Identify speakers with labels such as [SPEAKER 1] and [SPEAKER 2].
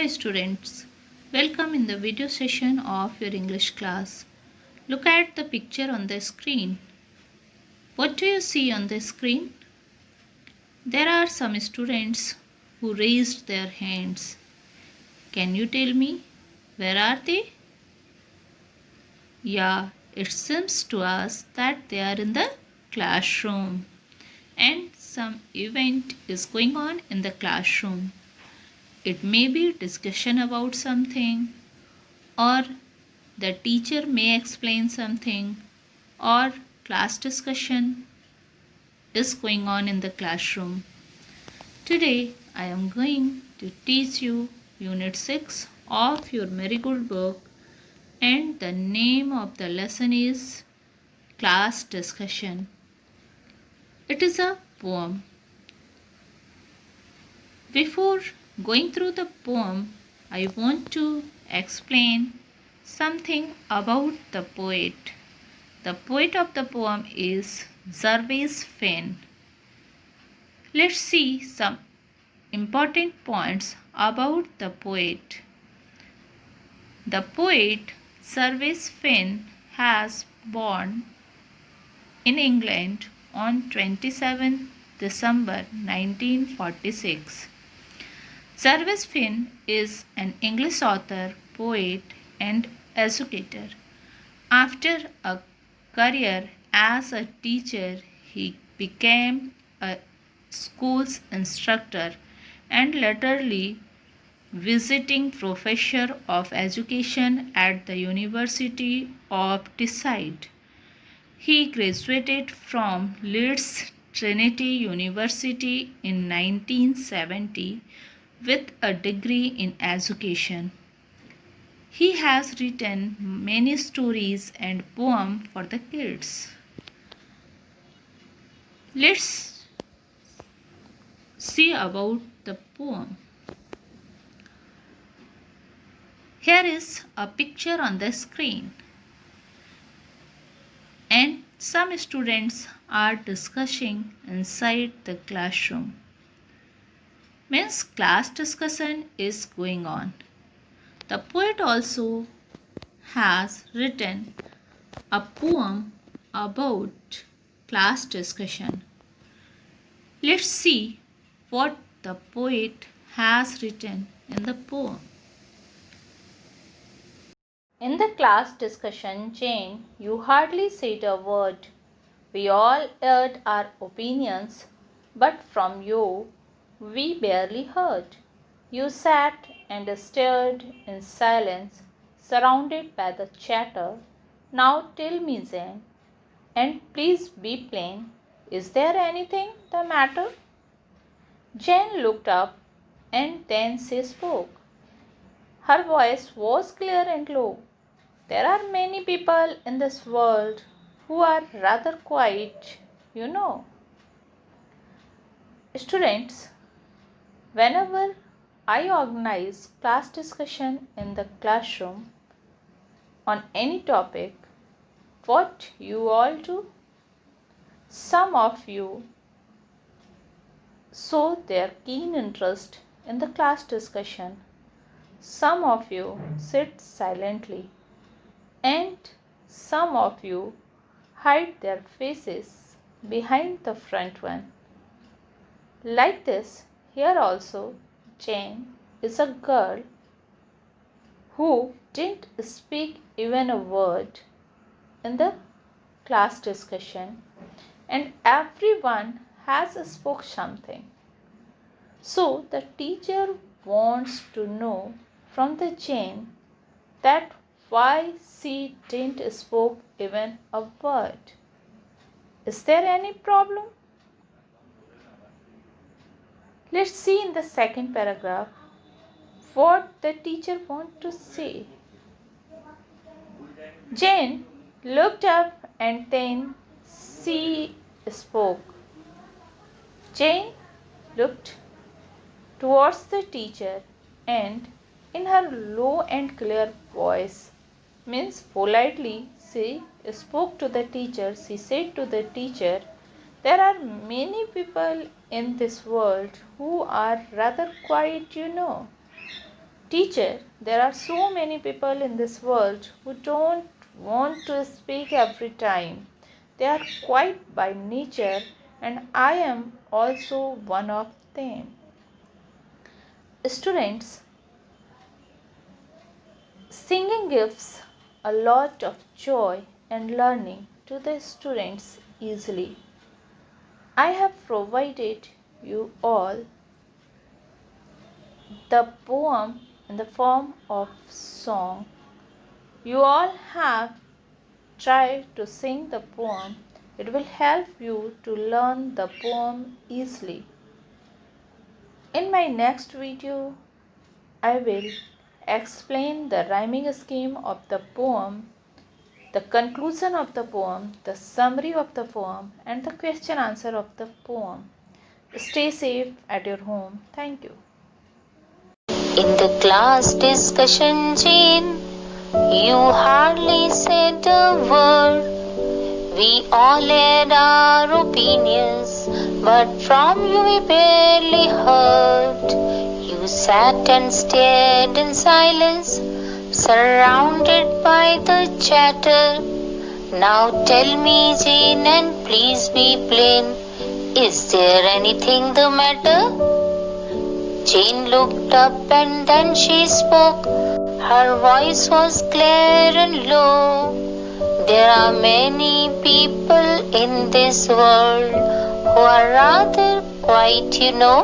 [SPEAKER 1] Hello students, welcome in the video session of your English class. Look at the picture on the screen. What do you see on the screen? There are some students who raised their hands. Can you tell me where are they? Yeah, it seems to us that they are in the classroom and some event is going on in the classroom. It may be discussion about something, or the teacher may explain something, or class discussion is going on in the classroom. Today I am going to teach you Unit-6 of your Marigold book, and the name of the lesson is Class Discussion. It is a poem. Before going through the poem, I want to explain something about the poet. The poet of the poem is Gervase Phinn. Let's see some important points about the poet. The poet Gervase Phinn has born in England on 27 December 1946. Gervase Phinn is an English author, poet, and educator. After a career as a teacher, he became a school's instructor and latterly visiting professor of education at the University of Teesside. He graduated from Leeds Trinity University in 1970 with a degree in education. He has written many stories and poems for the kids. Let's see about the poem. Here is a picture on the screen, and some students are discussing inside the classroom. Means class discussion is going on. The poet also has written a poem about class discussion. Let's see what the poet has written in the poem. In the class discussion, Jane, you hardly said a word. We all aired our opinions, but from you we barely heard. You sat and stared in silence, surrounded by the chatter. Now tell me, Jane, and please be plain, is there anything the matter? Jane looked up and then she spoke. Her voice was clear and low. There are many people in this world who are rather quiet, you know. Students, whenever I organize class discussion in the classroom on any topic, what you all do? Some of you show their keen interest in the class discussion. Some of you sit silently, and some of you hide their faces behind the front one. Like this, here also, Jane is a girl who didn't speak even a word in the class discussion, and everyone has spoke something. So the teacher wants to know from the Jane that why she didn't spoke even a word. Is there any problem? Let's see in the second paragraph what the teacher wants to say. Jane looked up and then she spoke. Jane looked towards the teacher and in her low and clear voice, means politely, she spoke to the teacher. She said to the teacher, there are many people in this world who are rather quiet, you know. Teacher, there are so many people in this world who don't want to speak every time. They are quiet by nature, and I am also one of them. Students, singing gives a lot of joy and learning to the students easily. I have provided you all the poem in the form of song. You all have tried to sing the poem. It will help you to learn the poem easily. In my next video, I will explain the rhyming scheme of the poem, the conclusion of the poem, the summary of the poem, and the question answer of the poem. Stay safe at your home. Thank you.
[SPEAKER 2] In the class discussion, Jane, you hardly said a word. We all had our opinions, but from you we barely heard. You sat and stared in silence, surrounded by the chatter. Now tell me, Jane, and please be plain, is there anything the matter? Jane looked up and then she spoke. Her voice was clear and low. There are many people in this world who are rather quiet, you know.